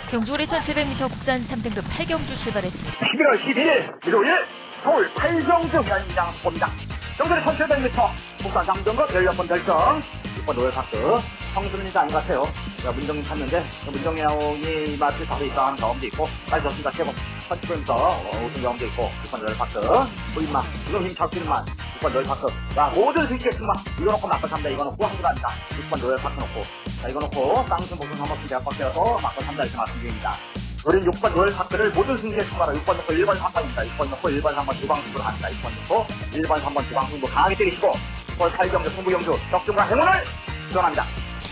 경주월 2700m 국산 3등급 8경주 출발했습니다. 11월 12일 일요일 서울 8경주 현장 봅니다. 경주리 1700m 국산 3등급 16번 결정 6번 로열파크 성수는 아닌 것 같아요. 문정님 찾는데 문정이 형이 마치 바로 입상한 경험도 있고 빨리 좋습니다. 최고 1700m 우승 경험도 있고 6번 로열파크 보인마 지금 힘 잡히는만 6번 로열파크 자 모든 승객들만 이거 놓고 막걸삽니다. 이거 놓고 한국 합니다. 6번 로열파크 놓고 자 이거 놓고 쌍순 목숨 한번 대학 꺾여서 막걸삽니다. 이렇게 말씀드립니다. 우린 6번 로열파크를 모든 승객 수마로 6번 넣고 1번 3번입니다. 6번 넣고 1번 3번 주방승부를 합니다. 6번 넣고 1번 3번 주방승부 강하게 때리시고 6번 8경주 승부경주 적중과 행운을 기원합니다.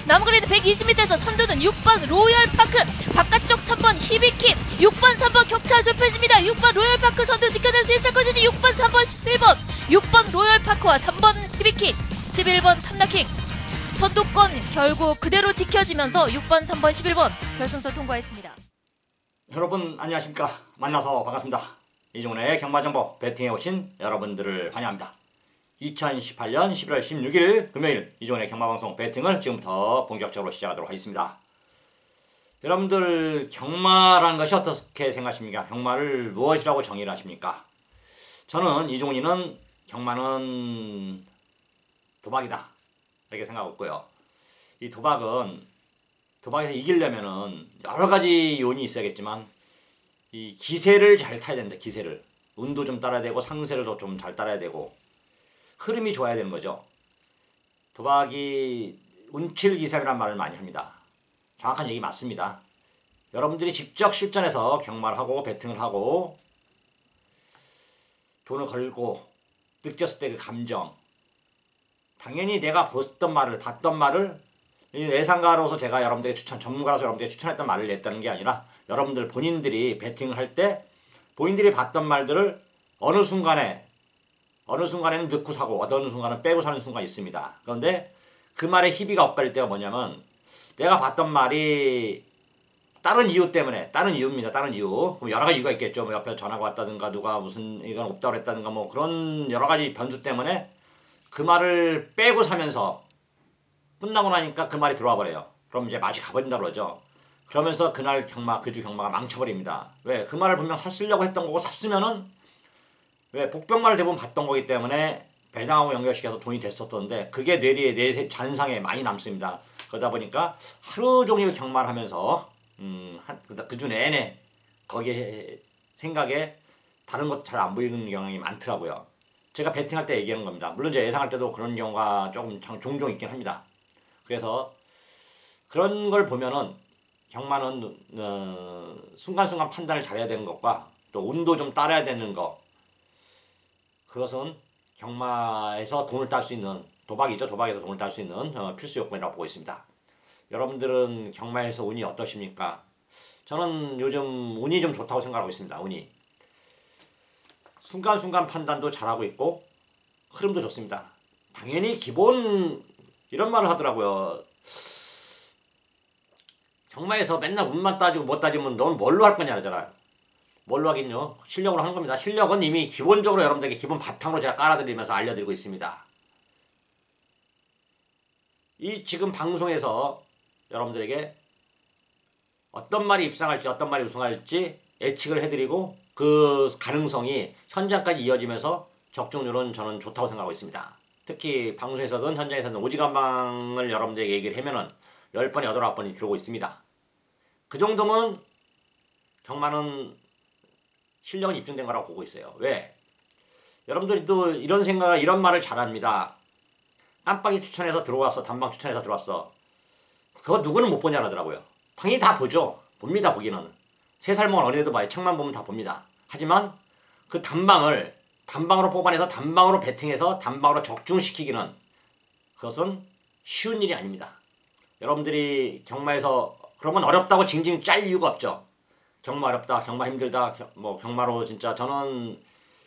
남그레이드 120m에서 선두는 6번 로열파크, 바깥쪽 3번 히비킴, 6번 3번 격차 좁혀집니다. 6번 로열파크 선두 지켜낼 수 있을 것이니 6번 3번 11번 6번 로열파크와 3번 히비킴 11번 탐나킹 선두권 결국 그대로 지켜지면서 6번 3번 11번 결승선 통과했습니다. 여러분 안녕하십니까. 만나서 반갑습니다. 이종훈의 경마정보 배팅에 오신 여러분들을 환영합니다. 2018년 11월 16일 금요일 이종훈의 경마방송 배팅을 지금부터 본격적으로 시작하도록 하겠습니다. 여러분들 경마라는 것이 어떻게 생각하십니까? 경마를 무엇이라고 정의를 하십니까? 저는 이종훈이는 경마는 도박이다 이렇게 생각하고 있고요. 이 도박에서 이기려면은 여러 가지 요인이 있어야겠지만 이 기세를 잘 타야 된다. 기세를 운도 좀 따라야 되고 상세를 좀 잘 따라야 되고 흐름이 좋아야 되는 거죠. 도박이 운칠기삼이라는 말을 많이 합니다. 정확한 얘기 맞습니다. 여러분들이 직접 실전에서 경마를 하고 배팅을 하고 돈을 걸고 느꼈을 때 그 감정 당연히 내가 봤던 말을 예상가로서 제가 여러분들에게 전문가로서 여러분들에게 추천했던 말을 냈다는 게 아니라 여러분들 본인들이 배팅을 할 때 본인들이 봤던 말들을 어느 순간에는 넣고 사고 어느 순간은 빼고 사는 순간이 있습니다. 그런데 그 말에 희비가 엇갈릴 때가 뭐냐면 내가 봤던 말이 다른 이유입니다. 다른 이유. 그럼 여러 가지 이유가 있겠죠. 뭐 옆에 전화가 왔다든가 누가 무슨 이건 없다고 했다든가 뭐 그런 여러 가지 변수 때문에 그 말을 빼고 사면서 끝나고 나니까 그 말이 들어와 버려요. 그럼 이제 맛이 가버린다 그러죠. 그러면서 그날 그주 경마가 망쳐버립니다. 왜? 그 말을 분명 샀으려고 했던 거고 샀으면은 왜? 복병말을 대부분 봤던 거기 때문에 배당하고 연결시켜서 돈이 됐었던데 그게 내 잔상에 많이 남습니다. 그러다 보니까 하루 종일 경마를 하면서 그주 내내 거기에 생각에 다른 것도 잘 안 보이는 경향이 많더라고요. 제가 배팅할 때 얘기하는 겁니다. 물론 제가 예상할 때도 그런 경우가 조금 종종 있긴 합니다. 그래서 그런 걸 보면은 경마는 순간순간 판단을 잘해야 되는 것과 또 운도 좀 따라야 되는 것 그것은 경마에서 돈을 딸 수 있는 도박이죠. 도박에서 돈을 딸 수 있는 필수 요건이라고 보고 있습니다. 여러분들은 경마에서 운이 어떠십니까? 저는 요즘 운이 좀 좋다고 생각하고 있습니다. 운이 순간순간 판단도 잘하고 있고 흐름도 좋습니다. 당연히 기본 이런 말을 하더라고요. 경마에서 맨날 운만 따지고 못 따지면 넌 뭘로 할 거냐 하잖아요. 뭘로 하긴요. 실력으로 하는 겁니다. 실력은 이미 기본적으로 여러분들에게 기본 바탕으로 제가 깔아드리면서 알려드리고 있습니다. 이 지금 방송에서 여러분들에게 어떤 말이 입상할지 어떤 말이 우승할지 예측을 해드리고 그 가능성이 현장까지 이어지면서 적중률은 저는 좋다고 생각하고 있습니다. 특히 방송에서든 현장에서든 오지간방을 여러분들에게 얘기를 하면은 10번, 8, 9번이 들어오고 있습니다. 그 정도면 경마는 실력은 입증된 거라고 보고 있어요. 왜? 여러분들이 또 이런 말을 잘합니다. 깜빡이 추천해서 들어왔어. 단방 추천해서 들어왔어. 그거 누구는 못 보냐 하더라고요. 당연히 다 보죠. 봅니다. 보기는. 3살 먹은 어린애도 봐요. 책만 보면 다 봅니다. 하지만 그 단방으로 뽑아내서 단방으로 배팅해서 단방으로 적중시키기는 그것은 쉬운 일이 아닙니다. 여러분들이 경마에서 그러면 어렵다고 징징 짤 이유가 없죠. 경마 어렵다, 경마 힘들다, 경마로 진짜 저는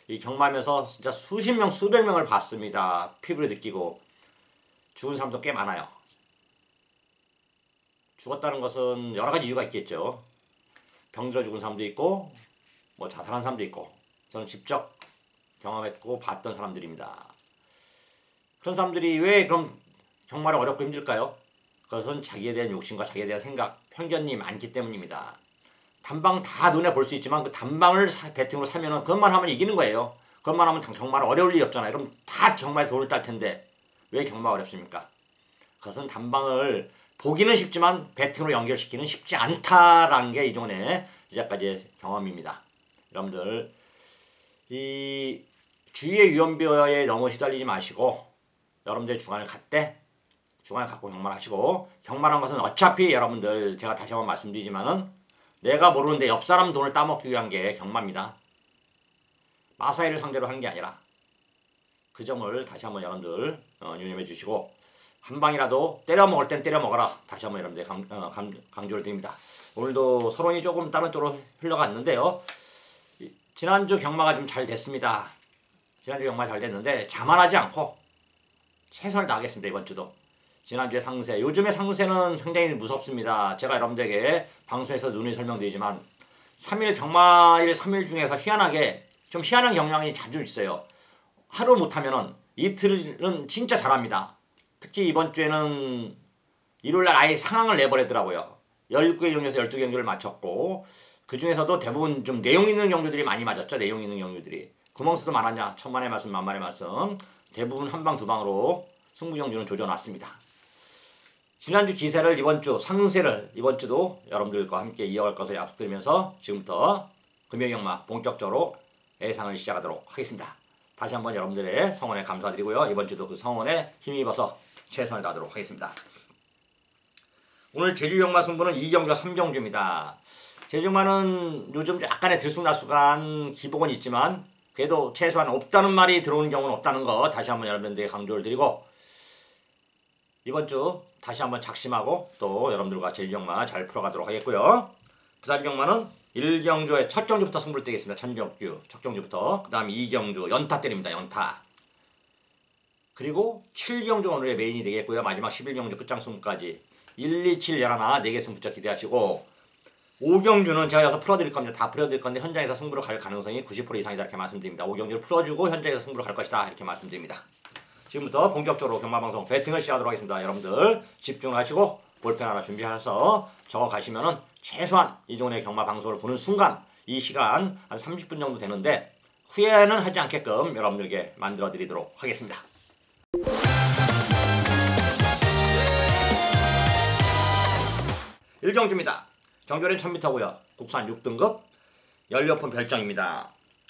이 경마하면서 진짜 수십 명, 수백 명을 봤습니다. 피부를 느끼고 죽은 사람도 꽤 많아요. 죽었다는 것은 여러 가지 이유가 있겠죠. 병들어 죽은 사람도 있고 뭐 자살한 사람도 있고 저는 직접 경험했고 봤던 사람들입니다. 그런 사람들이 왜 그럼 경마를 어렵고 힘들까요? 그것은 자기에 대한 욕심과 자기에 대한 생각, 편견이 많기 때문입니다. 단방 다 눈에 볼 수 있지만 그 단방을 배팅으로 사면은 그것만 하면 이기는 거예요. 그것만 하면 경마를 어려울 일이 없잖아요. 그럼 다 경마에 돈을 딸 텐데 왜 경마가 어렵습니까? 그것은 단방을 보기는 쉽지만 배팅으로 연결시키는 쉽지 않다라는 게 이종훈의 이제까지의 경험입니다. 여러분들 이 주위의 위험비어에 너무 시달리지 마시고 여러분들 주관을 갖되 주관을 갖고 경마를 하시고, 경마란 것은 어차피 여러분들 제가 다시 한번 말씀드리지만은 내가 모르는데 옆 사람 돈을 따먹기 위한 게 경마입니다. 마사이를 상대로 하는 게 아니라 그 점을 다시 한번 여러분들 유념해 주시고, 한 방이라도 때려 먹을 땐 때려 먹어라. 다시 한번 여러분들 강조를 드립니다. 오늘도 서론이 조금 다른 쪽으로 흘러갔는데요. 지난주 경마가 좀 잘 됐습니다. 지난주 경마 잘 됐는데 자만하지 않고 최선을 다하겠습니다. 이번 주도. 지난주에 상세, 요즘의 상세는 상당히 무섭습니다. 제가 여러분들에게 방송에서 누누이 설명드리지만 3일 경마일 3일 중에서 희한하게 좀 희한한 경향이 자주 있어요. 하루 못하면은 이틀은 진짜 잘합니다. 특히 이번 주에는 일요일날 아예 상황을 내버리더라고요. 17개 경기에서 12경기를 마쳤고, 그 중에서도 대부분 좀 내용 있는 경주들이 많이 맞았죠. 내용 있는 경주들이. 구멍수도 많았냐, 천만의 말씀 만만의 말씀. 대부분 한방 두방으로 승부 경주는 조져놨습니다. 지난주 기세를 이번 주, 상세를 이번 주도 여러분들과 함께 이어갈 것을 약속드리면서 지금부터 금요경마 본격적으로 예상을 시작하도록 하겠습니다. 다시 한번 여러분들의 성원에 감사드리고요. 이번 주도 그 성원에 힘입어서 최선을 다하도록 하겠습니다. 오늘 제주경마 승부는 2경주와 3경주입니다. 제주경마는 요즘 약간의 들쑥날쑥한 기복은 있지만 그래도 최소한 없다는 말이 들어오는 경우는 없다는 거 다시 한번 여러분들에게 강조를 드리고, 이번 주 다시 한번 작심하고 또 여러분들과 제주경마 잘 풀어가도록 하겠고요. 부산경마는 1경주의 첫 경주부터 승부를 떼겠습니다. 첫 경주부터. 그 다음 2경주 연타 때립니다. 연타. 그리고 7경주가 오늘의 메인이 되겠고요. 마지막 11경주 끝장 승부까지 1, 2, 7, 11, 4개 승부처 기대하시고, 5경주는 제가 여기서 풀어드릴 겁니다. 다 풀어드릴 건데 현장에서 승부로 갈 가능성이 90% 이상이다 이렇게 말씀드립니다. 5경주를 풀어주고 현장에서 승부로 갈 것이다 이렇게 말씀드립니다. 지금부터 본격적으로 경마방송 배팅을 시작하도록 하겠습니다. 여러분들 집중을 하시고 볼펜 하나 준비하셔서 적어 가시면은 최소한 이종훈의 경마방송을 보는 순간 이 시간 한 30분 정도 되는데 후회는 하지 않게끔 여러분들께 만들어 드리도록 하겠습니다. 1경주입니다. 정결은 1000m고요. 국산 6등급 16번 별장입니다.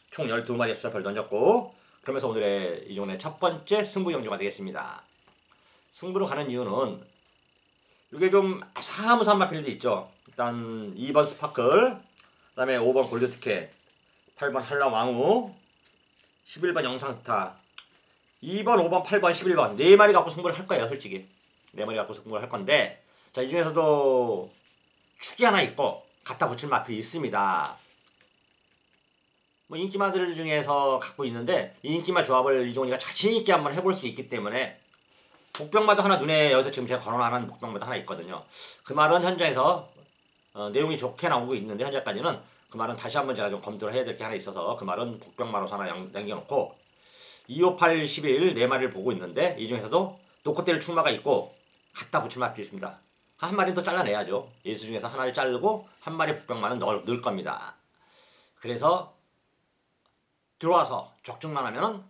총 12마리의 수사별 던졌고, 그러면서 오늘의 이종훈의 첫 번째 승부 경주가 되겠습니다. 승부로 가는 이유는 이게 좀 아사무사한 마필도 있죠. 일단 2번 스파클, 그 다음에 5번 골드티켓, 8번 한라왕우, 11번 영상스타, 2번, 5번, 8번, 11번 4마리 갖고 승부를 할 거예요. 솔직히 4마리 갖고 승부를 할 건데, 자, 이 중에서도 축이 하나 있고 갖다 붙일 마필이 있습니다. 뭐 인기마들 중에서 갖고 있는데 이 인기마 조합을 이종훈이가 자신있게 한번 해볼 수 있기 때문에 복병마도 하나 눈에 여기서 지금 제가 거론하는 복병마도 하나 있거든요. 그 말은 현장에서 내용이 좋게 나오고 있는데 현재까지는 그 말은 다시 한번 제가 좀 검토를 해야 될 게 하나 있어서 그 말은 복병마로 하나 남겨놓고 258, 11 4마리를 보고 있는데 이 중에서도 노코테일 충마가 있고 갖다 붙일 마필이 있습니다. 한 마리는 또 잘라내야죠. 예수 중에서 하나를 자르고 한 마리 복병마는 넣을 겁니다. 그래서 들어와서 적중만 하면은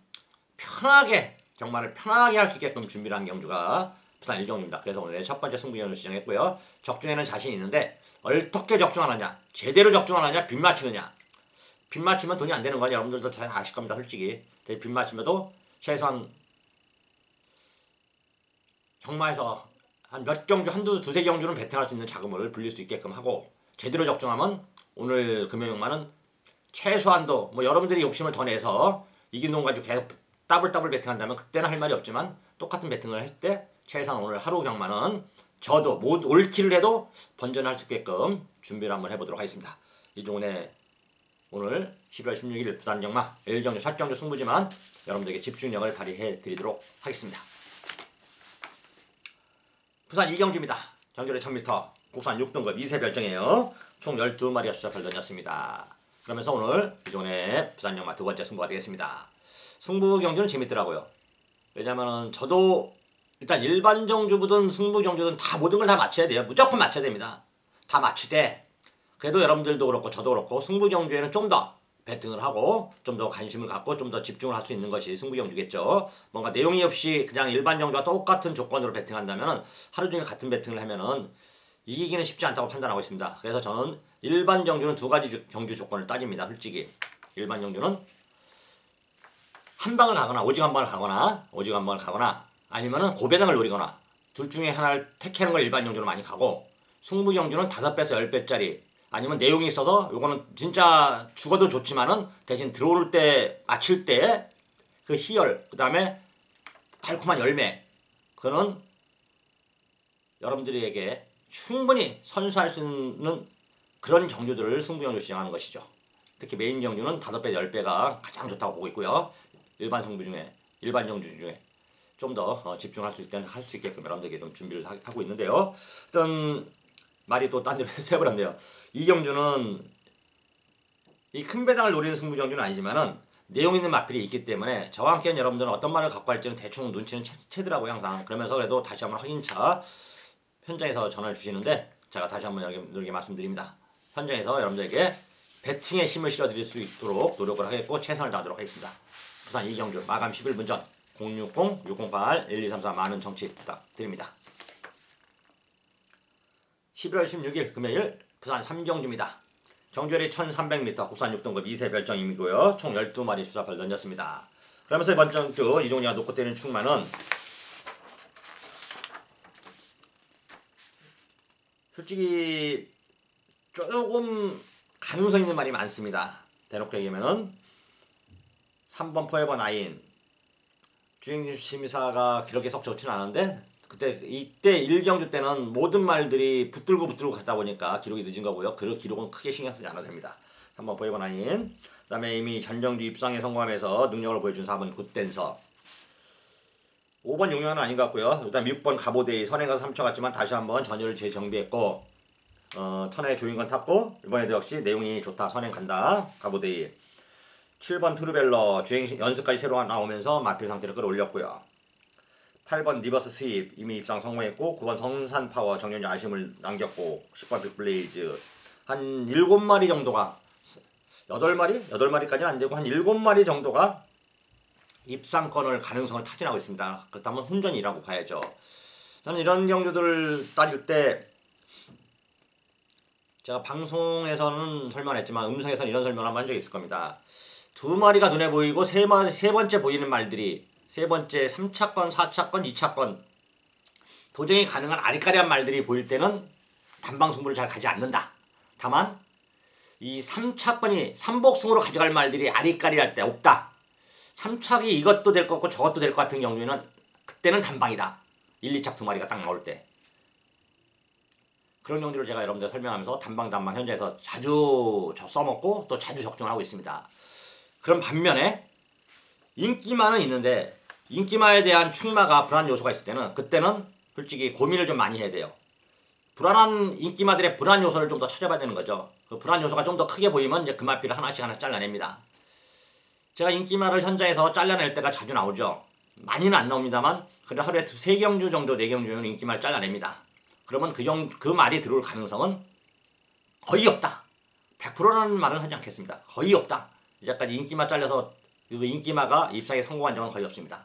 편하게 경마를 편하게 할 수 있게끔 준비를 한 경주가 부산 1경주입니다. 그래서 오늘의 첫 번째 승부 경주 지정했고요. 적중에는 자신 있는데 어떻게 적중하느냐, 제대로 적중하느냐, 빗 맞히느냐. 빗 맞히면 돈이 안 되는 건 여러분들도 잘 아실 겁니다. 솔직히 빗 맞히면도 최소한 경마에서 한 몇 경주, 두세 경주는 배팅할 수 있는 자금을 불릴 수 있게끔 하고, 제대로 적중하면 오늘 금요일만은 최소한도 뭐 여러분들이 욕심을 더 내서 이긴 돈 가지고 계속 더블 배팅한다면 그때는 할 말이 없지만 똑같은 배팅을 했을 때 최소한 오늘 하루 경마는 저도 못 옳기를 해도 번전할 수 있게끔 준비를 한번 해보도록 하겠습니다. 이종훈의 오늘 12월 16일 부산 경마 1경주 첫 경주 승부지만 여러분들에게 집중력을 발휘해 드리도록 하겠습니다. 부산 2경주입니다. 정결의 1000m 국산 6등급 2세 별정이에요. 총 12마리가 수사별 던졌습니다. 그러면서 오늘 이종훈의 부산 경마 두 번째 승부가 되겠습니다. 승부 경주는 재밌더라고요. 왜냐면은 저도 일단 일반 정주부든 승부 정주든 다 모든 걸 다 맞춰야 돼요. 무조건 맞춰야 됩니다. 다 맞추되 그래도 여러분들도 그렇고 저도 그렇고 승부 정주에는 좀 더 배팅을 하고 좀 더 관심을 갖고 좀 더 집중을 할 수 있는 것이 승부 정주겠죠. 뭔가 내용이 없이 그냥 일반 정주와 똑같은 조건으로 배팅한다면은 하루 종일 같은 배팅을 하면은 이기기는 쉽지 않다고 판단하고 있습니다. 그래서 저는 일반 정주는 두 가지 정주 조건을 따집니다. 솔직히 일반 정주는 한 방을 가거나 오직 한 방을 가거나 아니면은 고배당을 노리거나 둘 중에 하나를 택하는 걸 일반 정주로 많이 가고 승부 정주는 5배에서 10배짜리 아니면 내용이 있어서 요거는 진짜 죽어도 좋지만은 대신 들어올 때 맞힐 때 그 희열 그 다음에 달콤한 열매 그거는 여러분들에게 충분히 선수할 수 있는 그런 정주들을 승부 정주 시행하는 것이죠. 특히 메인 정주는 5배, 10배가 가장 좋다고 보고 있고요. 일반 정주 중에 좀 더 집중할 수 있게끔 할 수 있게끔 여러분들에게 좀 준비를 하고 있는데요. 어떤 말이 또 딴 데로 새버렸네요. 이 경주는 이 큰 배당을 노리는 승부 정주는 아니지만은 내용 있는 마필이 있기 때문에 저와 함께는 여러분들은 어떤 말을 갖고 할지는 대충 눈치는 채더라고요 항상. 그러면서 그래도 다시 한번 확인차 현장에서 전화를 주시는데 제가 다시 한번 여러분들에게 말씀드립니다. 현장에서 여러분들에게 배팅에 힘을 실어드릴 수 있도록 노력을 하겠고 최선을 다하도록 하겠습니다. 부산 이경주 마감 11분 전 060-608-1234 많은 정치 부탁드립니다. 11월 16일 금요일 부산 3경주입니다. 정주열이 1300m 국산 6등급 2세 별정임이고요. 총 12마리 수사표를 던졌습니다. 그러면서 이번 주 이종리가 놓고 때리는 충마는 솔직히 조금 가능성 있는 말이 많습니다. 대놓고 얘기하면은 3번 포에버 나인 주행심사가 그렇게 썩 좋지는 않은데 이때 1경주 때는 모든 말들이 붙들고 가다 보니까 기록이 늦은 거고요. 그 기록은 크게 신경 쓰지 않아도 됩니다. 3번 포에버 나인 그 다음에 이미 전정주 입상에 성공하면서 능력을 보여준 4번 굿댄서 5번 용량은 아닌 것 같고요. 그 다음에 6번 가보데이 선행가서 3초 갔지만 다시 한번 전열을 재정비했고 턴에 조인건 탔고 이번에도 역시 내용이 좋다. 선행 간다. 가보데이 7번 트루벨러 주행 연습까지 새로 나오면서 마필 상태를 끌어올렸고요. 8번 리버스 스윕 이미 입상 성공했고 9번 성산파워 정년주 아쉬움을 남겼고 10번 빅블레이즈 한 7마리 정도가 8마리? 8마리까지는 안되고 한 7마리 정도가 입상권을 가능성을 타진하고 있습니다. 그렇다면 혼전이라고 봐야죠. 저는 이런 경주들을 따질 때 제가 방송에서는 설명했지만 음성에서는 이런 설명을 한번 한 적이 있을 겁니다. 2마리가 눈에 보이고 세 번째 보이는 말들이 세 번째 3차권, 4차권, 2차권 도전이 가능한 아리까리한 말들이 보일 때는 단방 승부를 잘 가지 않는다. 다만 이 3차권이 삼복승으로 가져갈 말들이 아리까리할 때 없다. 3착이 이것도 될 것 같고 저것도 될 것 같은 경우에는 그때는 단방이다. 1, 2착 2마리가 딱 나올 때. 그런 경우를 제가 여러분들 설명하면서 단방 현장에서 자주 써먹고 또 자주 적중을 하고 있습니다. 그런 반면에 인기마는 있는데 인기마에 대한 충마가 불안 요소가 있을 때는 그때는 솔직히 고민을 좀 많이 해야 돼요. 불안한 인기마들의 불안 요소를 좀 더 찾아봐야 되는 거죠. 그 불안 요소가 좀 더 크게 보이면 이제 그 마피를 하나씩 잘라냅니다. 제가 인기마를 현장에서 잘라낼 때가 자주 나오죠. 많이는 안 나옵니다만 그래도 하루에 3경주 정도 4경주는 인기마를 잘라냅니다. 그러면 그 말이 들어올 가능성은 거의 없다. 100%라는 말은 하지 않겠습니다. 거의 없다. 이제까지 인기마 잘려서 그 인기마가 입상에 성공한 적은 거의 없습니다.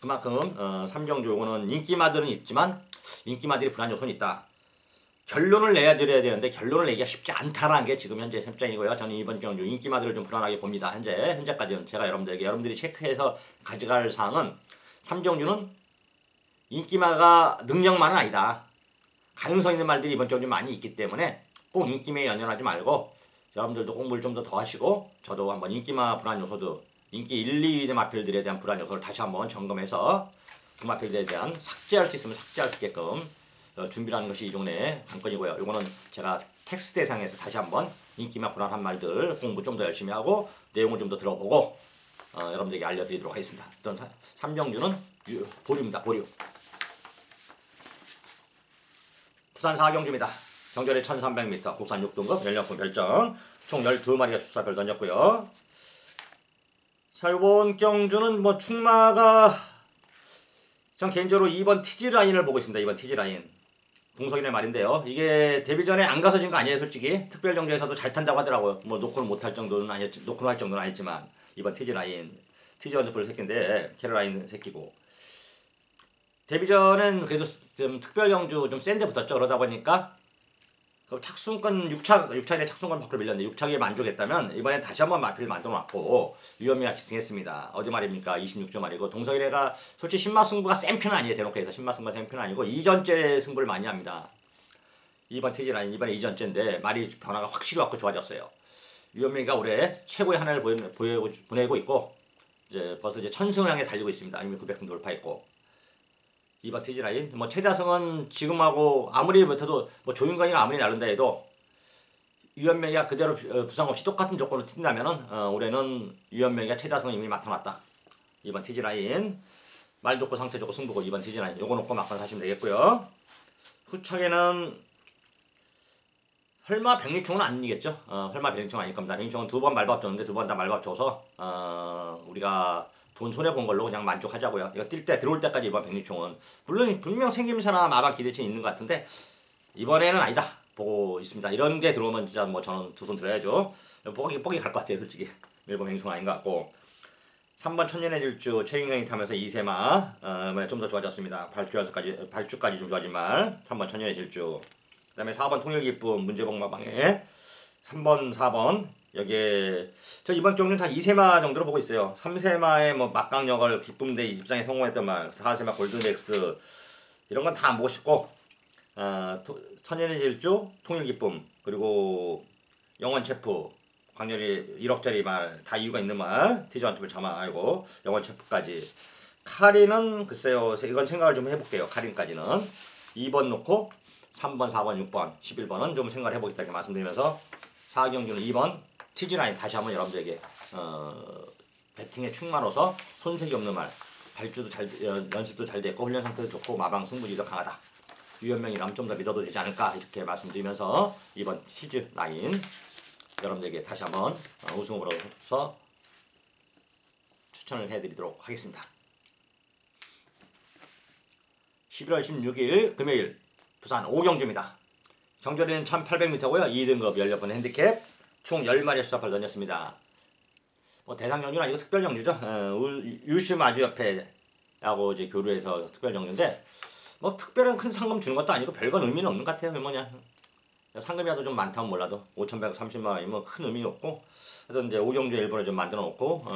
그만큼 3경주 요거는 인기마들은 있지만 인기마들이 불안 요소는 있다. 결론을 내드려야 되는데 결론을 내기가 쉽지 않다라는 게 지금 현재 입장이고요. 저는 이번 경주 인기마들을 좀 불안하게 봅니다. 현재까지는 제가 여러분들이 체크해서 가져갈 사항은 3경주는 인기마가 능력만은 아니다. 가능성 있는 말들이 이번 경주 많이 있기 때문에 꼭 인기마에 연연하지 말고 여러분들도 공부를 좀 더 하시고 저도 한번 인기마 불안 요소도 인기 1, 2위 마필들에 대한 불안 요소를 다시 한번 점검해서 그 마필들에 대한 삭제할 수 있으면 삭제할 수 있게끔 준비라는 것이 이종의 관건이고요. 이거는 제가 텍스트 대상에서 다시 한번 인기마 불안한 말들 공부 좀 더 열심히 하고 내용을 좀 더 들어보고 여러분들에게 알려드리도록 하겠습니다. 일단 3경주는 보류입니다. 보류. 부산 4경주입니다. 정결의 1300m 국산 6등급 연령권 별정 총 12마리가 수사별 던졌고요. 자, 이번 경주는 충마가 전 개인적으로 2번 티즈라인을 보고 있습니다. 2번 티즈라인. 동석이네 말인데요. 이게 데뷔전에 안 가서 진 거 아니에요, 솔직히. 특별정주에서도 잘 탄다고 하더라고요. 뭐 노코는 못할 정도는 아니었지, 노코는 할 정도는 아니지만 2번 티즈라인. 티즈 원더풀 새끼인데 캐롤라인 새끼고. 데뷔전은 그래도 좀 특별정주 좀 센데 붙었죠. 그러다 보니까 착순권 6차에 착순권 밖으로 밀렸는데 6차기에 만족했다면 이번엔 다시 한번 마필을 만들어놨고 유현미가 기승했습니다. 어디 말입니까? 26점 말이고 동석이래가 솔직히 신마승부가 센 편은 아니에요. 대놓고 해서 신마승부가 센 편은 아니고 2전째 승부를 많이 합니다. 2번 티즈라인 이번에 2전째인데 말이 변화가 확실히 왔고 좋아졌어요. 유현미가 올해 최고의 한 해를 보내고 있고 이제 벌써 이제 1000승을 향해 달리고 있습니다. 이미 900승 돌파했고 2번 티즈라인 뭐 최다승은 지금하고 아무리 못해도 뭐 조윤건이가 아무리 나른다 해도 유현명이가 그대로 부상 없이 똑같은 조건으로 뛴다면은 올해는 유현명이가 최다승을 이미 맡아놨다. 2번 티즈라인 말 좋고 상태 좋고 승부고 2번 티즈라인 요거 놓고 막판 하시면 되겠고요. 후척에는 설마 백리총은 아니겠죠? 설마 백리총은 아닐 겁니다. 백리총은 2번 말밥 줬는데 2번 다 말밥 줘서 우리가 돈 손해본 걸로 그냥 만족하자고요. 이거 뛸 때 들어올 때까지 이번 백리총은 물론 분명 생김새나 마방 기대치 있는 것 같은데 이번에는 아니다 보고 있습니다. 이런 게 들어오면 진짜 뭐 저는 두 손 들어야죠. 뻑이 갈 것 같아요 솔직히. 일본 백리총은 아닌 것 같고 3번 천년의 질주 최인경이 타면서 2세마 이번에 좀 더 좋아졌습니다. 발주까지 좀 좋아진 말 3번 천년의 질주 그 다음에 4번 통일기쁨 문제복 마방에 3번 4번 여기에 저 이번 경기는 다 2세마 정도로 보고 있어요. 3세마의 뭐 막강력을 기쁨대 입장에 성공했던 말 4세마 골든엑스 이런 건 다 안 보고 싶고 천년의 질주 통일기쁨 그리고 영원체프 광렬이 1억짜리 말 다 이유가 있는 말 티저한테 자마 알고 영원체프까지 카린은 글쎄요 이건 생각을 좀 해볼게요. 카린까지는 2번 놓고 3번 4번 6번 11번은 좀 생각을 해보겠다 이렇게 말씀드리면서 4경주는 2번 티즈라인 다시 한번 여러분들에게 배팅에 충만해서 손색이 없는 말 발주도 연습도 잘 됐고 훈련 상태도 좋고 마방 승부지도 강하다. 유현명이라면 좀 더 믿어도 되지 않을까 이렇게 말씀드리면서 2번 티즈라인 여러분들에게 다시 한번 우승 후보로서 추천을 해드리도록 하겠습니다. 11월 16일 금요일 부산 오경주입니다. 정절이는 1800m고요. 2등급 16번 핸디캡 총 10마리의 수사파를 던졌습니다. 뭐 대상경주는 아니고 특별경주죠. 유슈 마주협회하고 이제 교류해서 특별경주인데 뭐 특별한 큰 상금 주는 것도 아니고 별건 의미는 없는 것 같아요. 뭐냐 상금이라도 좀 많다면 몰라도 5,130만 원이면 큰 의미 없고 그래서 이제 오경주 일본에 좀 만들어 놓고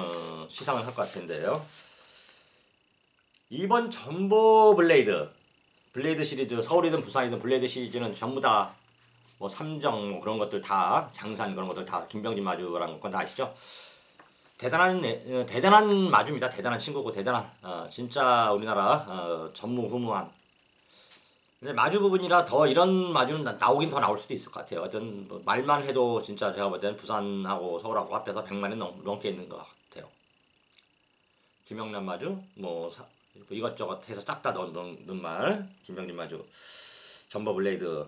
시상을 할 것 같은데요. 이번 전보 블레이드 시리즈 서울이든 부산이든 블레이드 시리즈는 전부 다 뭐 삼정 뭐 그런 것들 다 장산 그런 것들 다 김병진 마주라는 건 다 아시죠? 대단한 마주입니다. 대단한 친구고 대단한 진짜 우리나라 전무후무한 근데 마주 부분이라 더 이런 마주는 나오긴 더 나올 수도 있을 것 같아요. 어떤 뭐 말만 해도 진짜 제가 볼 때는 부산하고 서울하고 합해서 100만이 넘게 있는 것 같아요. 김영란 마주 뭐 이것저것 해서 싹 다 넣는 말 김병진 마주 전보 블레이드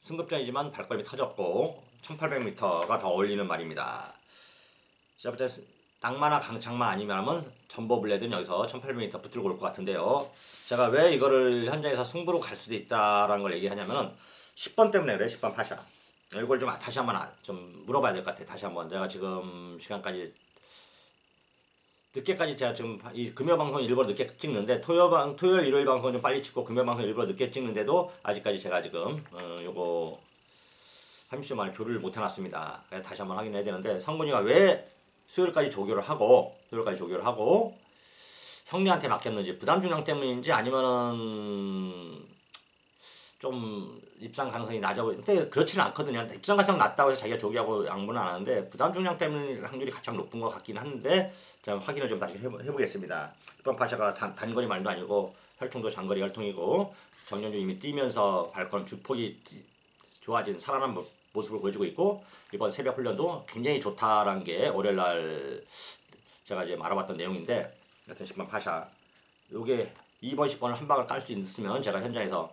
승급전이지만 발걸음이 터졌고 1800m가 더 어울리는 말입니다. 제가 볼 때 낭만화 강창만 아니면 전보 블레이드는 여기서 1800m 붙들고 올 것 같은데요. 제가 왜 이거를 현장에서 승부로 갈 수도 있다라는 걸 얘기하냐면 10번 때문에 그래. 10번 파샤 이걸 좀 다시 한번 좀 물어봐야 될 것 같아. 다시 한번 내가 지금 시간까지 늦게까지 제가 지금 이 금요 방송 일부러 늦게 찍는데 토요일 일요일 방송 좀 빨리 찍고 금요 방송 일부러 늦게 찍는데도 아직까지 제가 지금 요거 30초 만에 교류를 못 해놨습니다. 다시 한번 확인해야 되는데 성근이가 왜 수요일까지 조교를 하고 형님한테 맡겼는지 부담 중량 때문인지 아니면은 좀 입상 가능성이 낮아 보이는데 그렇지는 않거든요. 입상 가능 낮다고 해서 자기가 조기하고 양보는 안 하는데 부담 중량 때문에 확률이 가장 높은 것 같긴 한데 좀 확인을 좀 다시 해보겠습니다. 이번 파샤가 단거리 말도 아니고 혈통도 장거리 혈통이고 정년주 이미 뛰면서 발걸음 주폭이 좋아진 살아난 모습을 보여주고 있고 이번 새벽 훈련도 굉장히 좋다라는 게 월요일날 제가 이제 알아봤던 내용인데 하여튼 10번 파샤 요게 2번 10번을 한 방을 깔 수 있으면 제가 현장에서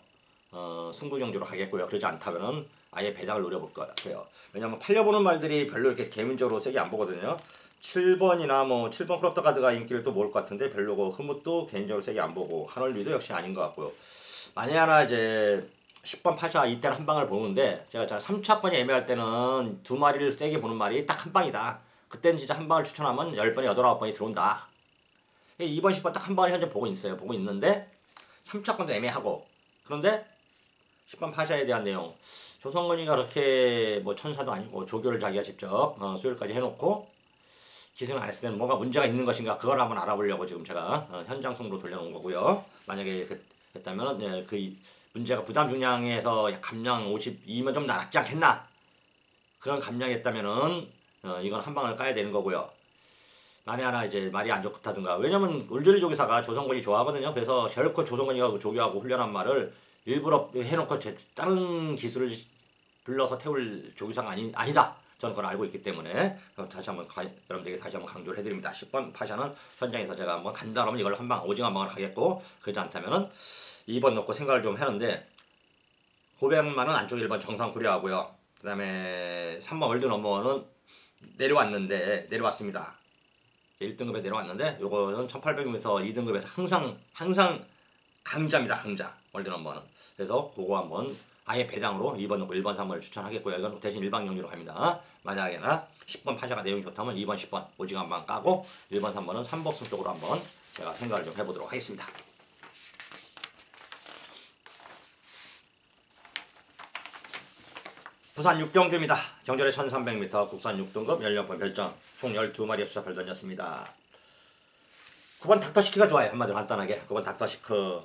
승부 경주로 가겠고요. 그러지 않다면은 아예 배당을 노려볼 것 같아요. 왜냐면 팔려보는 말들이 별로 이렇게 개인적으로 세게 안 보거든요. 7번이나 뭐 7번 크롭터 가드가 인기를 또 모을 것 같은데 별로 그 흐뭇도 개인적으로 세게 안 보고 한월미도 역시 아닌 것 같고요. 만약에 하나 이제 10번 파샤 이때는 한 방을 보는데 제가 3차권이 애매할 때는 두 마리를 세게 보는 말이 딱 한 방이다. 그때는 진짜 한 방을 추천하면 10번에 8, 9번이 들어온다. 2번, 10번 딱 한 방을 현재 보고 있어요. 보고 있는데 3차권도 애매하고 그런데 10번 파샤에 대한 내용 조성근이가 그렇게 뭐 천사도 아니고 조교를 자기가 직접 수요일까지 해놓고 기승을 안 했을 때는 뭔가 문제가 있는 것인가 그걸 한번 알아보려고 지금 제가 현장 승부로 돌려놓은 거고요. 만약에 그랬다면 그 문제가 부담 중량에서 감량 52면 좀 낫지 않겠나 그런 감량이었다면은 이건 한 방을 까야 되는 거고요. 만에 하나 이제 말이 안 좋다든가 왜냐면 울주리 조기사가 조성근이 좋아하거든요. 그래서 결코 조성근이가 조교하고 훈련한 말을 일부러 해놓고 다른 기술을 불러서 태울 조기사가 아니다. 저는 그걸 알고 있기 때문에 다시 한번 여러분들에게 다시 한번 강조를 해드립니다. 10번 파샤는 현장에서 제가 한번 간다 그러면 이걸 한 방 오징어 한 방을 가겠고 그렇지 않다면은 2번 넣고 생각을 좀 했는데 고백만은 안쪽 1번 정상 고려하고요. 그 다음에 3번 월드 넘버원은 내려왔습니다. 1등급에 내려왔는데 요거는 1800m 2등급에서 항상 강자입니다. 강자 월드 넘버는. 그래서 그거 한번 아예 배당으로 2번 넣고 1번 3번을 추천하겠고요. 이건 대신 일방용리로 갑니다. 만약에나 10번 파샤가 내용이 좋다면 2번 10번 오징어 한번 까고 1번 3번은 3복승 쪽으로 한번 제가 생각을 좀 해보도록 하겠습니다. 부산 6경주입니다. 경절에 1300m 국산 6등급 연령권 별점 총 12마리의 수사표를 던졌습니다. 9번 닥터시크가 좋아요. 한마디로 간단하게 9번 닥터시크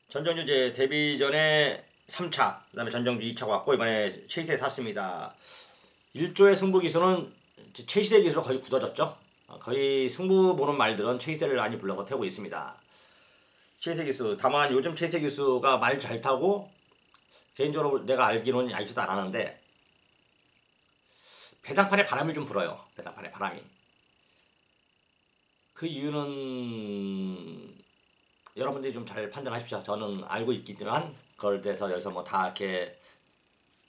전정주 데뷔 전에 3차 그 다음에 전정주 2차 왔고 이번에 최희세 샀습니다. 1조의 승부 기수는 최희세 기수로 거의 굳어졌죠. 거의 승부 보는 말들은 최희세를 많이 불러서 태우고 있습니다. 최희세 기수 다만 요즘 최희세 기수가 말 잘 타고 개인적으로 내가 알기로는 알지도 않았는데 배당판에 바람이 좀 불어요. 배당판에 바람이. 그 이유는 여러분들이 좀 잘 판단하십시오. 저는 알고 있지만 그걸 대해서 여기서 뭐 다 이렇게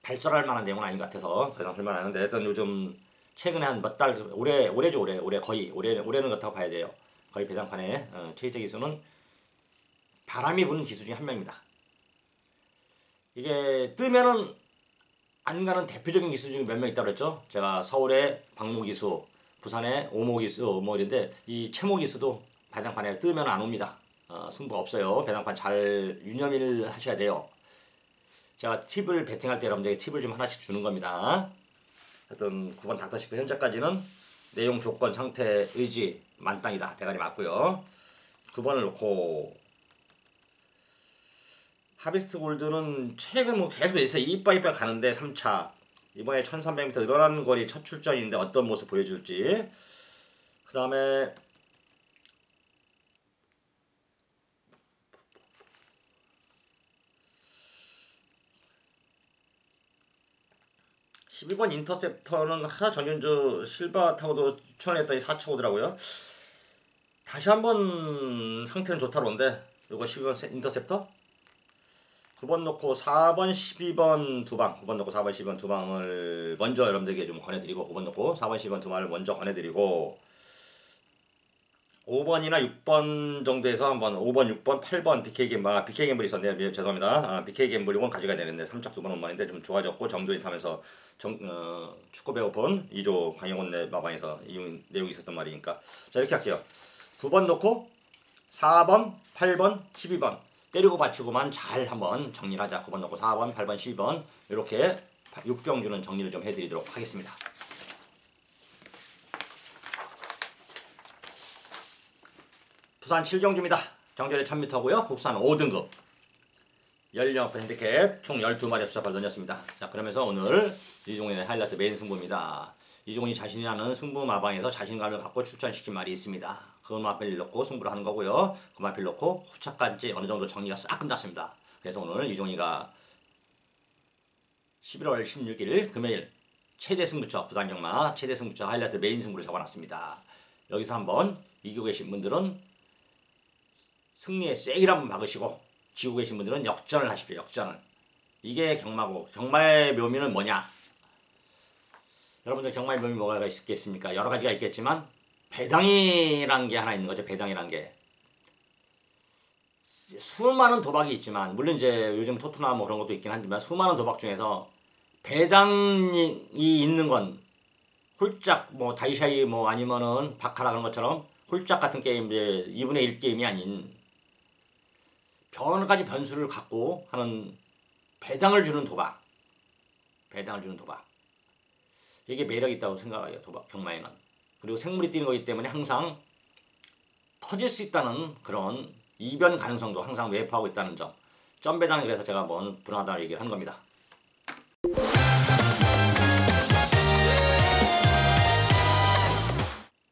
발설할 만한 내용은 아닌 것 같아서 더 이상 설명 안 하는데 일단 요즘 최근에 한 몇 달 올해죠. 올해 거의 올해는 그렇다고 봐야 돼요. 거의 배당판에 최희세 기수는 바람이 부는 기수 중에 한 명입니다. 이게 뜨면은 안 가는 대표적인 기수 중에 몇 명 있다고 그랬죠. 제가 서울의 박모 기수, 부산의 오모 기수, 뭐 이런데 이 최모 기수도 배당판에 뜨면 안 옵니다. 승부가 없어요. 배당판 잘 유념을 하셔야 돼요. 제가 팁을 베팅할 때 여러분들에게 팁을 좀 하나씩 주는 겁니다. 하여튼 9번 닥터시크 현재까지는 내용 조건 상태 의지 만땅이다. 대가리 맞고요. 9번을 놓고 하비스트 골드는 최근 뭐 계속 있어요. 이빠이빠 가는데 3차 이번에 1300m 늘어나는 거리 첫 출전인데 어떤 모습 보여줄지 그 다음에 12번 인터셉터는 전현주 실바 타고도 추천했더니 4차 오더라고요. 다시 한번 상태는 좋다던데 요거 12번 인터셉터 9번 놓고 4번 12번 두방 9번 놓고 4번 12번 두 방을 먼저 여러분들에게 좀 권해드리고 9번 놓고 4번 12번 두 방을 먼저 권해드리고 5번이나 6번 정도에서 한번 5번 6번 8번 BK 갬블이 있었네요. 죄송합니다. BK 갬블 이건 가져가야 되는데 3짝 2번 원만인데 좀 좋아졌고 정도인 타면서 축구 배고픈 2조 강영원 마방에서 이 내용이 있었단 말이니까 자 이렇게 할게요. 9번 놓고 4번 8번 12번 때리고 받치고만 잘 한번 정리를 하자. 9번 놓고 4번 8번 12번 이렇게 6경주는 정리를 좀 해드리도록 하겠습니다. 부산 7경주입니다. 정절에 1000m고요. 국산 5등급 연령권 핸디캡 총 12마리 수사발 던졌습니다. 자 그러면서 오늘 이종훈의 하이라이트 메인 승부입니다. 이종훈이 자신이 하는 승부 마방에서 자신감을 갖고 출전시킨 말이 있습니다. 그 마필 놓고 승부를 하는 거고요. 그 마필 놓고 후차까지 어느 정도 정리가 싹 끝났습니다. 그래서 오늘 이종훈이가 11월 16일 금요일 최대 승부처 부산경마 최대 승부처 하이라이트 메인 승부를 적어놨습니다. 여기서 한번 이기고 계신 분들은 승리의 쐐기를 한번 박으시고 지고 계신 분들은 역전을 하십시오. 역전을. 이게 경마고 경마의 묘미는 뭐냐? 여러분들 경마의 묘미 뭐가 있겠습니까? 여러 가지가 있겠지만 배당이란 게 하나 있는 거죠. 배당이란 게. 수많은 도박이 있지만 물론 이제 요즘 토토나 뭐 그런 것도 있긴 하지만 수많은 도박 중에서 배당이 있는 건 홀짝 뭐 다이샤이 뭐 아니면은 바카라 그런 것처럼 홀짝 같은 게임 이제 2분의 1 게임이 아닌 여러 가지 변수를 갖고 하는 배당을 주는 도박. 배당을 주는 도박. 이게 매력이 있다고 생각해요. 도박 경마에는. 그리고 생물이 뛰는 거기 때문에 항상 터질 수 있다는 그런 이변 가능성도 항상 외포하고 있다는 점. 점배당이 그래서 제가 한번 불안하다고 얘기를 한 겁니다.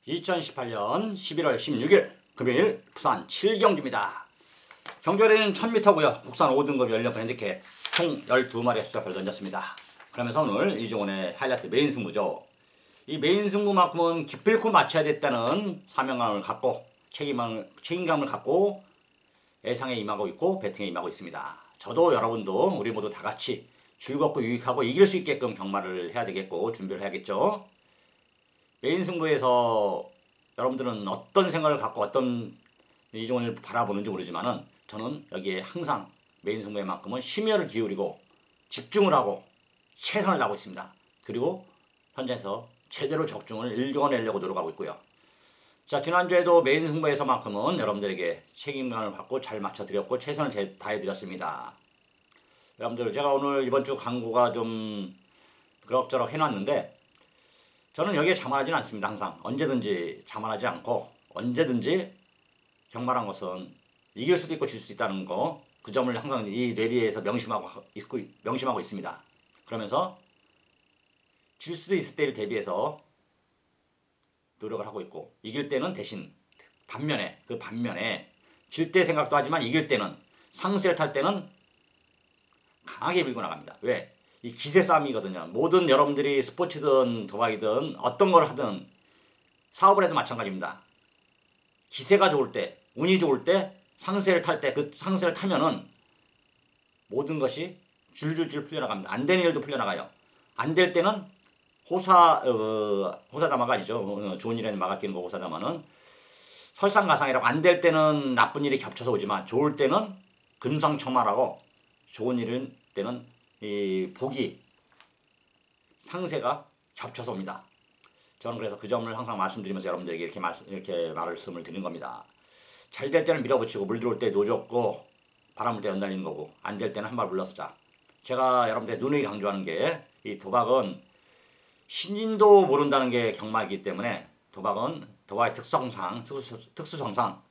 (2018년 11월 16일) 금요일 부산 7경주입니다. 경주에는 1000m고요. 국산 5등급 연령 핸디캡 총 12마리의 숫자표를 던졌습니다. 그러면서 오늘 이종훈의 하이라이트 메인 승부죠. 이 메인 승부만큼은 기필코 맞춰야 됐다는 사명감을 갖고 책임감을 갖고 예상에 임하고 있고 배팅에 임하고 있습니다. 저도 여러분도 우리 모두 다 같이 즐겁고 유익하고 이길 수 있게끔 경마를 해야 되겠고 준비를 해야겠죠. 메인 승부에서 여러분들은 어떤 생각을 갖고 어떤 이종훈을 바라보는지 모르지만은 저는 여기에 항상 메인 승부에만큼은 심혈을 기울이고 집중을 하고 최선을 다하고 있습니다. 그리고 현장에서 제대로 적중을 읽어내려고 노력하고 있고요. 자, 지난주에도 메인 승부에서만큼은 여러분들에게 책임감을 갖고 잘 맞춰드렸고 최선을 다해드렸습니다. 여러분들 제가 오늘 이번 주 광고가 좀 그럭저럭 해놨는데 저는 여기에 자만하지는 않습니다. 항상 언제든지 자만하지 않고 언제든지 경마란 것은 이길 수도 있고 질 수도 있다는 거, 그 점을 항상 이 뇌리에서 명심하고 있습니다. 그러면서 질 수도 있을 때를 대비해서 노력을 하고 있고 이길 때는 대신 반면에 질 때 생각도 하지만 이길 때는 상세를 탈 때는 강하게 밀고 나갑니다. 왜? 이 기세 싸움이거든요. 모든 여러분들이 스포츠든 도박이든 어떤 걸 하든 사업을 해도 마찬가지입니다. 기세가 좋을 때, 운이 좋을 때 상세를 탈 때 그 상세를 타면은 모든 것이 줄줄줄 풀려나갑니다. 안 되는 일도 풀려나가요. 안 될 때는 호사다마가 아니죠. 좋은 일에는 막아 끼는 거 호사다마는 설상가상이라고 안 될 때는 나쁜 일이 겹쳐서 오지만 좋을 때는 금상첨화라고 좋은 일일 때는 이 복이 상세가 겹쳐서 옵니다. 저는 그래서 그 점을 항상 말씀드리면서 여러분들에게 이렇게 말씀을 드리는 겁니다. 잘 될 때는 밀어붙이고 물 들어올 때 노젓고 바람 불 때 연달리는 거고 안 될 때는 한 발 물러서자. 제가 여러분들 누누이 강조하는 게 이 도박은 신인도 모른다는 게 경마이기 때문에 도박의 특수성상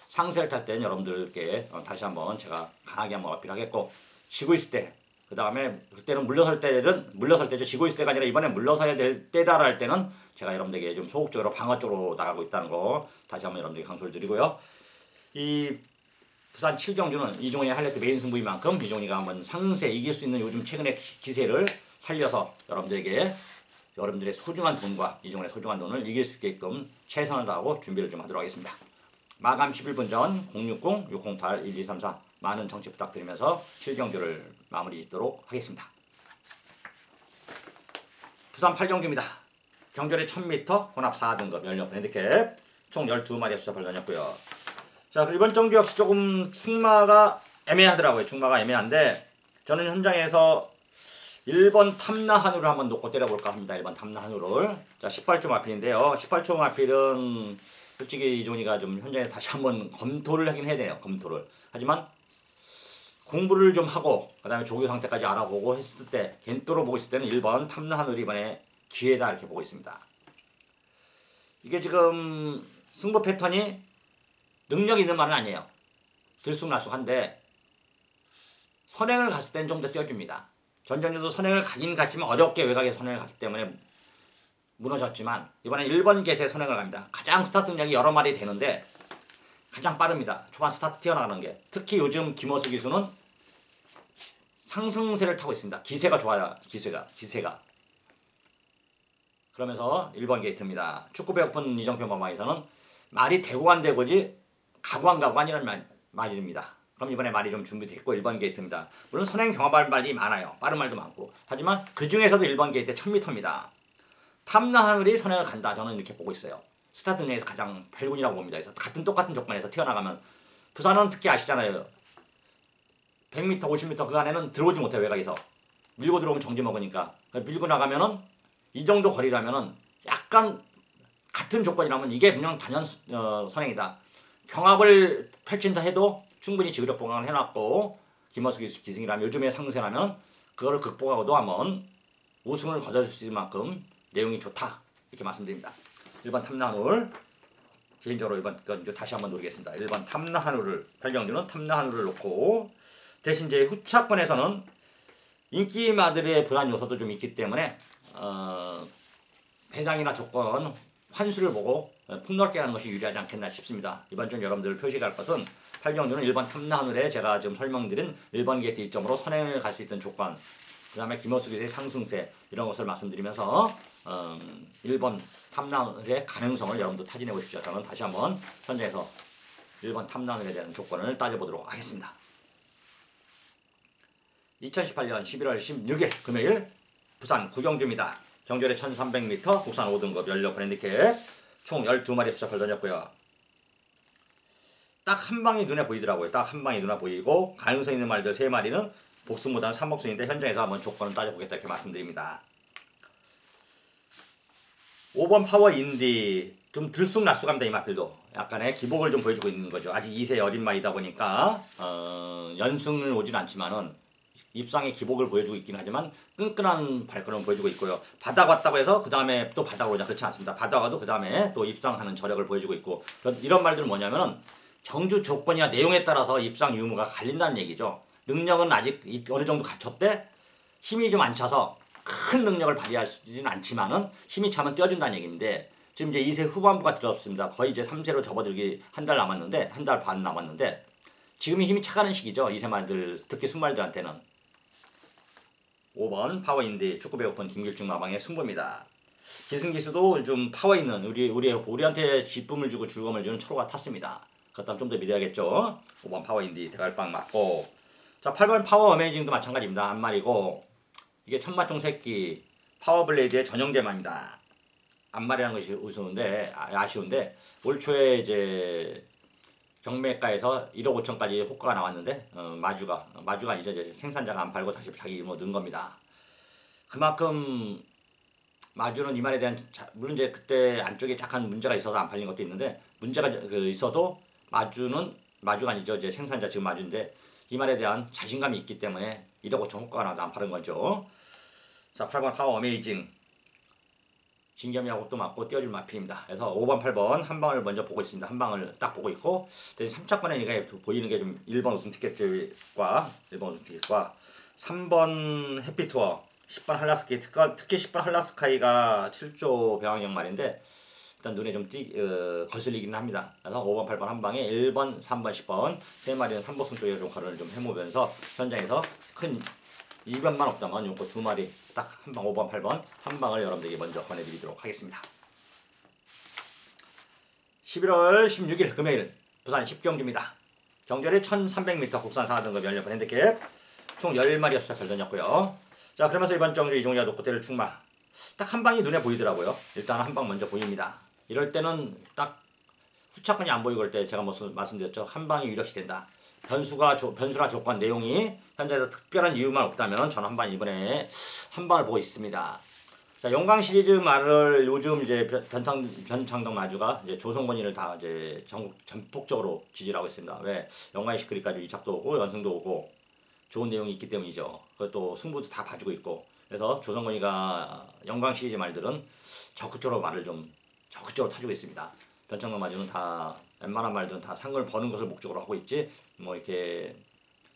상세를 탈 때는 여러분들께 다시 한번 제가 강하게 한번 어필하겠고 지고 있을 때 그 다음에 그때는 물러설 때죠. 지고 있을 때가 아니라 이번에 물러서야 될 때다라 할 때는 제가 여러분들에게 좀 소극적으로 방어 쪽으로 나가고 있다는 거 다시 한번 여러분들에게 강조를 드리고요. 이 부산 7경주는 이종훈의 하이라이트 메인 승부인 만큼 이종훈이가 한번 상세 이길 수 있는 요즘 최근의 기세를 살려서 여러분들의 소중한 돈과 이종훈의 소중한 돈을 이길 수 있게끔 최선을 다하고 준비를 좀 하도록 하겠습니다. 마감 11분 전 060-608-1234 많은 정치 부탁드리면서 7경주를 마무리 짓도록 하겠습니다. 부산 8경주입니다. 경주의 1000m 혼합 4등급 연령 핸디캡 총 12마리의 숫자를 던졌고요. 자, 이번 경주 역시 조금 충마가 애매하더라고요. 충마가 애매한데 저는 현장에서 1번 탐나 한우를 한번 놓고 때려볼까 합니다. 1번 탐나 한우를. 자, 18초 마필인데요. 18초 마필은 솔직히 이종훈이가 좀 현장에 다시 한번 검토를 하긴 해야 돼요. 검토를. 하지만 공부를 좀 하고 그 다음에 조교 상태까지 알아보고 했을 때 겐토로 보고 있을 때는 1번 탐나 한우를 이번에 기회다 이렇게 보고 있습니다. 이게 지금 승부 패턴이 능력 있는 말은 아니에요. 들쑥날쑥한데 선행을 갔을 때는 좀 더 뛰어줍니다. 전전주도 선행을 가긴 갔지만 어렵게 외곽에 선행을 갔기 때문에 무너졌지만 이번엔 1번 게이트에 선행을 갑니다. 가장 스타트 능력이 여러 마리 되는데 가장 빠릅니다. 초반 스타트 튀어나가는 게. 특히 요즘 김호수 기수는 상승세를 타고 있습니다. 기세가 좋아요. 기세가. 그러면서 1번 게이트입니다. 축구 배고픈 이정표 마마에서는 말이 되고 안 되고지 가고 안 가고 아니라는 말입니다. 그럼 이번에 말이 좀 준비됐고 1번 게이트입니다. 물론 선행 경합할 말이 많아요. 빠른 말도 많고. 하지만 그 중에서도 1번 게이트 1000m입니다. 탐나하늘이 선행을 간다. 저는 이렇게 보고 있어요. 스타트 중에서 가장 발군이라고 봅니다. 그래서 똑같은 조건에서 튀어나가면 부산은 특히 아시잖아요. 100m, 50m 그 안에는 들어오지 못해요. 외곽에서. 밀고 들어오면 정지 먹으니까. 밀고 나가면은 이 정도 거리라면은 약간 같은 조건이라면 이게 그냥 단연 선행이다. 경합을 펼친다 해도 충분히 지구력 보강을 해놨고 김어수 기승이라면 요즘에 상승하면 그거를 극복하고도 한번 우승을 거둬줄 수 있을 만큼 내용이 좋다. 이렇게 말씀드립니다. 1번 탐나한울 개인적으로 이번 건 다시 한번 노리겠습니다. 1번 탐나한울을 팔경주는 탐나한울을 놓고 대신 이제 후차권에서는 인기마들의 불안 요소도 좀 있기 때문에 배당이나 조건 환수를 보고 폭넓게 하는 것이 유리하지 않겠나 싶습니다. 이번 주 여러분들 표시할 것은 팔경주는 1번 탐나하늘에 제가 지금 설명드린 1번 게이트 1점으로 선행을 갈 수 있는 조건, 그 다음에 김어수 기수의 상승세 이런 것을 말씀드리면서 1번 탐나하늘의 가능성을 여러분들 타진해 보십시오. 저는 다시 한번 현장에서 1번 탐나하늘에 대한 조건을 따져보도록 하겠습니다. 2018년 11월 16일 금요일 부산 구경주입니다. 경주의 1300m 국산 5등급 연료 핸디캡 총 12마리 수작을 던졌고요. 딱 한 방이 눈에 보이더라고요. 딱 한 방이 눈에 보이고 가능성 있는 말들 3마리는 복승보다는 3복승인데 현장에서 한번 조건을 따져보겠다 이렇게 말씀드립니다. 5번 파워 인디 좀 들쑥날쑥합니다. 이 마필도 약간의 기복을 좀 보여주고 있는 거죠. 아직 2세 어린 마리다 보니까 연승을 오진 않지만은 입상의 기복을 보여주고 있긴 하지만 끈끈한 발걸음을 보여주고 있고요. 바닥 왔다고 해서 그 다음에 또 바닥으로 오자 그렇지 않습니다. 바닥 와도 그 다음에 또 입상하는 저력을 보여주고 있고 이런 말들은 뭐냐면은 정주 조건이나 내용에 따라서 입상 유무가 갈린다는 얘기죠. 능력은 아직 어느 정도 갖췄대 힘이 좀 안 차서 큰 능력을 발휘하지는 않지만은 힘이 차면 떼어준다는 얘기인데 지금 이제 2세 후반부가 들어섰습니다. 거의 이제 3세로 접어들기 한 달 남았는데 한 달 반 남았는데 지금이 힘이 차가는 시기죠. 2세 말들 특히 순말들한테는. 5번 파워인디 축구배 오픈 김길중 마방의 승부입니다. 기승기수도 좀 파워 있는 우리한테 기쁨을 주고 즐거움을 주는 철호가 탔습니다. 그렇다면 좀 더 믿어야겠죠. 5번 파워인디 대갈빵 맞고 자 8번 파워 어메이징도 마찬가지입니다. 한 마리고 이게 천마총 새끼 파워블레이드의 전형제마입니다. 앞마리라는 것이 아쉬운데 올 초에 이제 경매가에서 1억 5천까지 호가가 나왔는데 마주가 이제 생산자가 안 팔고 다시 자기 뭐 넣은 겁니다. 그만큼 마주는 이 말에 대한 물론 이제 그때 안쪽에 약간 문제가 있어서 안 팔린 것도 있는데 문제가 있어도 마주가 아니죠. 이제 생산자 지금 마주인데 이 말에 대한 자신감이 있기 때문에 1억 5천 호가가 나도 안 파는 거죠. 자 8번 파워 어메이징 진겸이하고 또 맞고 띄워줄 마필입니다. 그래서 5번 8번 한 방을 먼저 보고 있습니다. 한 방을 딱 보고 있고 대신 3차권에 이게 보이는 게 좀 1번 우승 티켓과 3번 해피투어 10번 할라스카이 특히 10번 할라스카이가 7조 배왕형 말인데 일단 눈에 좀 거슬리기는 합니다. 그래서 5번 8번 한 방에 1번 3번 10번 세 마리는 3복승 쪽에 좀 거론을 좀 해보면서 현장에서 큰 이변만 없다면 요거 2마리 딱 한 방 5번 8번 한 방을 여러분들에게 먼저 권해드리도록 하겠습니다. 11월 16일 금요일 부산 10경주입니다. 경주의 1300m 국산 4등급 연료 핸디캡 총 10마리가 수작을 던졌고요. 자 그러면서 이번 정주 이종자 독고대를 충마 딱 한 방이 눈에 보이더라고요. 일단 한 방 먼저 보입니다. 이럴 때는 딱 후차권이 안 보이고 그럴 때 제가 말씀드렸죠. 한 방이 유력시 된다. 변수나 조건 내용이 현재에서 특별한 이유만 없다면 저는 한 방 이번에 한 방을 보고 있습니다. 자 영광 시리즈 말을 요즘 이제 변창동 마주가 이제 조성권이를 다 이제 전폭적으로 지지를 하고 있습니다. 왜 영광의 시크릿까지 이착도 오고 연승도 오고 좋은 내용이 있기 때문이죠. 그것도 승부도 다 봐주고 있고 그래서 조성권이가 영광 시리즈 말들은 적극적으로 말을 좀 적극적으로 타주고 있습니다. 변창동 마주는 다 웬만한 말들은 다 상을 버는 것을 목적으로 하고 있지 뭐 이렇게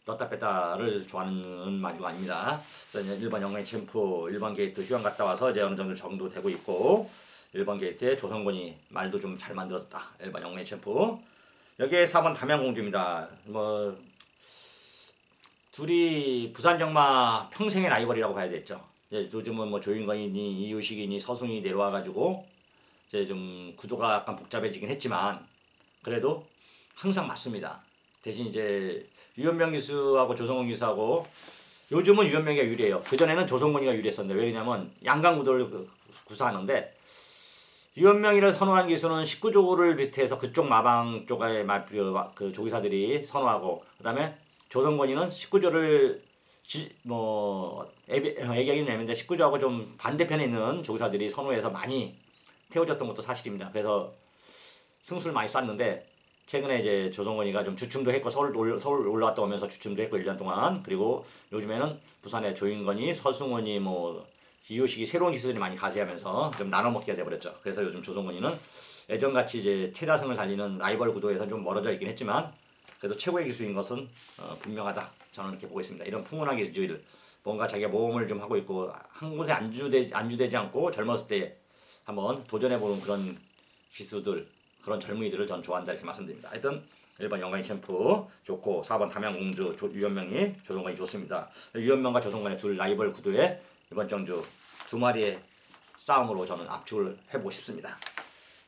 넣다 뺐다를 좋아하는 마주가 아닙니다. 그래서 1번 영광의 챔프 1번 게이트 휴양 갔다 와서 이제 어느 정도 정도되고 있고 1번 게이트에 조성권이 말도 좀 잘 만들었다. 1번 영광의 챔프 여기에 4번 담양공주입니다. 뭐 둘이 부산정마 평생의 라이벌이라고 봐야 되겠죠. 요즘은 뭐 조윤건이니 이유식이니 서승이 내려와가지고 이제 좀 구도가 약간 복잡해지긴 했지만 그래도 항상 맞습니다. 대신 이제 유현명 기수하고 조성권 기수하고 요즘은 유현명이가 유리해요. 그전에는 조성권이가 유리했었는데 왜냐면 양강 구도를 구사하는데 유현명이를 선호한 기수는 19조를 비롯해서 그쪽 마방 쪽의 그 조기사들이 선호하고 그다음에 조선권위는 19조를 애격이 내는데 19조하고 좀 반대편에 있는 조기사들이 선호해서 많이 태워졌던 것도 사실입니다. 그래서 승수를 많이 쐈는데 최근에 이제 조선권위가 좀 주춤도 했고 서울 올라갔다 오면서 주춤도 했고 1년 동안 그리고 요즘에는 부산에 조인건이 서승원이 이효식이 새로운 기수들이 많이 가세하면서 좀 나눠먹기가 돼버렸죠. 그래서 요즘 조선권위는 예전같이 이제 최다승을 달리는 라이벌 구도에서 좀 멀어져 있긴 했지만 그래도 최고의 기수인 것은 분명하다. 저는 이렇게 보고 있습니다. 이런 풍운한 기수들 뭔가 자기가 모험을 좀 하고 있고 한 곳에 안주되지 않고 젊었을 때 한번 도전해보는 그런 기수들 그런 젊은이들을 전 좋아한다 이렇게 말씀드립니다. 하여튼 1번 영광이 챔프 좋고 4번 담양공주 유현명이 조선권이 좋습니다. 유현명과 조선권의 둘 라이벌 구도에 이번 정주 두 마리의 싸움으로 저는 압축을 해보고 싶습니다.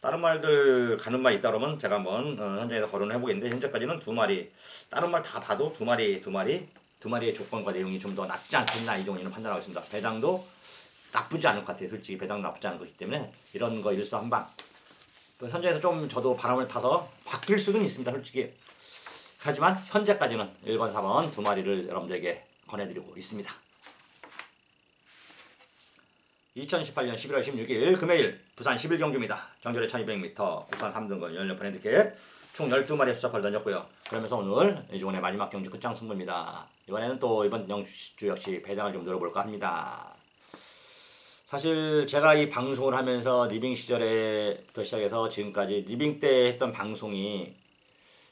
다른 말들 가는 말 있다 그러면 제가 한번 현장에서 거론을 해보겠는데 현재까지는 두 마리 다른 말 다 봐도 두 마리의 조건과 내용이 좀 더 낫지 않겠나 이 정도는 판단하고 있습니다. 배당도 나쁘지 않을 것 같아요. 솔직히 배당 나쁘지 않을 거기 때문에 이런 거 일사한방 현장에서 좀 저도 바람을 타서 바뀔 수는 있습니다. 솔직히 하지만 현재까지는 1번 4번 두 마리를 여러분들에게 권해드리고 있습니다. 2018년 11월 16일 금요일 부산 11경주입니다. 정절의 1200m 국산 3등급 연료판 핸디캡 총 12마리의 수자파를 던졌고요. 그러면서 오늘 이번에 마지막 경주 끝장 승부입니다. 이번에는 또 이번 경주 역시 배당을 좀 노려볼까 합니다. 사실 제가 이 방송을 하면서 리빙 시절에부터 시작해서 지금까지 리빙 때 했던 방송이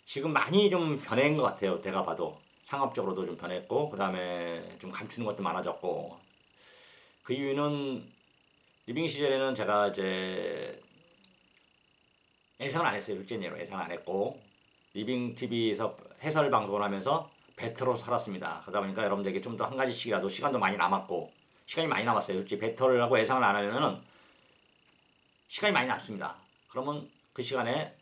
지금 많이 좀 변한 것 같아요. 제가 봐도 상업적으로도 좀 변했고 그 다음에 좀 감추는 것도 많아졌고 그 이유는 리빙 시절에는 제가 이제 예상을 안 했어요. 일제내로 예상을 안 했고 리빙 TV에서 해설 방송을 하면서 배터로 살았습니다. 그러다 보니까 여러분들에게 좀 더 한 가지씩이라도 시간도 많이 남았고 시간이 많이 남았어요. 솔직히 배터를 하고 예상을 안 하면은 시간이 많이 남습니다. 그러면 그 시간에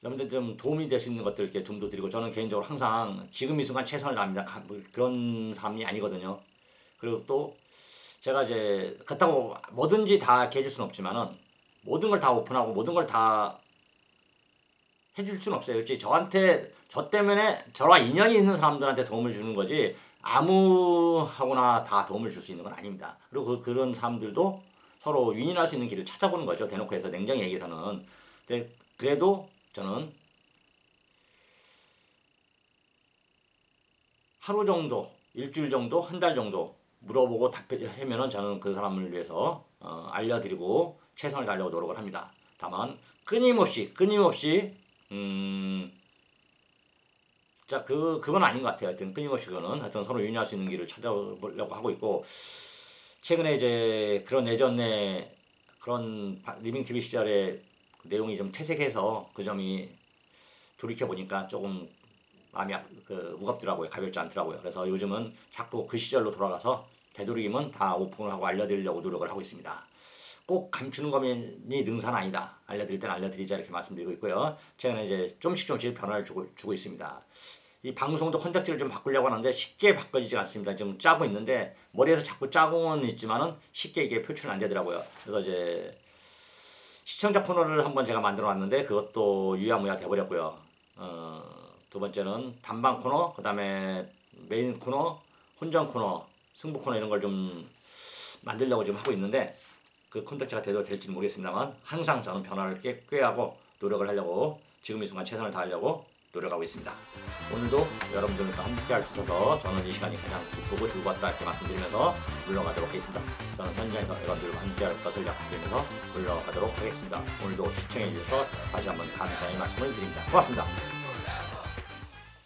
여러분들 좀 도움이 될 수 있는 것들 이렇게 도움도 드리고 저는 개인적으로 항상 지금 이 순간 최선을 다합니다. 그런 사람이 아니거든요. 그리고 또 제가 이제 그렇다고 뭐든지 다 해줄 수는 없지만은 모든 걸 다 오픈하고 모든 걸 다 해줄 수는 없어요. 솔직히 저 때문에 저와 인연이 있는 사람들한테 도움을 주는 거지 아무하고나 다 도움을 줄 수 있는 건 아닙니다. 그리고 그런 사람들도 서로 윈윈할 수 있는 길을 찾아보는 거죠. 대놓고 해서 냉정히 얘기해서는. 근데 그래도 저는 하루 정도, 일주일 정도, 한 달 정도 물어보고 답하면은 저는 그 사람을 위해서 알려드리고 최선을 다하려고 노력을 합니다. 다만 끊임없이 진짜 그건 아닌 것 같아요. 하여튼 끊임없이 그거는 하여튼 서로 유인할 수 있는 길을 찾아보려고 하고 있고 최근에 이제 그런 예전에 그런 리빙 TV 시절에 그 내용이 좀 퇴색해서 그 점이 돌이켜 보니까 조금 마음이 무겁더라고요. 가볍지 않더라고요. 그래서 요즘은 자꾸 그 시절로 돌아가서 되도록이면 다 오픈을 하고 알려드리려고 노력을 하고 있습니다. 꼭 감추는 것만이 능사는 아니다. 알려드릴 때는 알려드리자 이렇게 말씀드리고 있고요. 최근에 이제 조금씩 변화를 주고 있습니다. 이 방송도 컨텐츠를 좀 바꾸려고 하는데 쉽게 바꿔지지 않습니다. 지금 짜고 있는데 머리에서 자꾸 짜고는 있지만은 쉽게 이게 표출은 안 되더라고요. 그래서 이제 시청자 코너를 한번 제가 만들어 놨는데 그것도 유야무야 돼버렸고요. 두 번째는 단방 코너, 그 다음에 메인 코너, 혼전 코너, 승부 코너 이런 걸 좀 만들려고 지금 하고 있는데 그 콘텐츠가 제대로 될지는 모르겠습니다만 항상 저는 변화를 꾀하고 노력을 하려고 지금 이 순간 최선을 다하려고 노력하고 있습니다. 오늘도 여러분들과 함께 할 수 있어서 저는 이 시간이 가장 기쁘고 즐거웠다 이렇게 말씀드리면서 물러가도록 하겠습니다. 저는 현장에서 여러분들과 함께 할 것을 약속드리면서 물러가도록 하겠습니다. 오늘도 시청해 주셔서 다시 한번 감사의 말씀을 드립니다. 고맙습니다.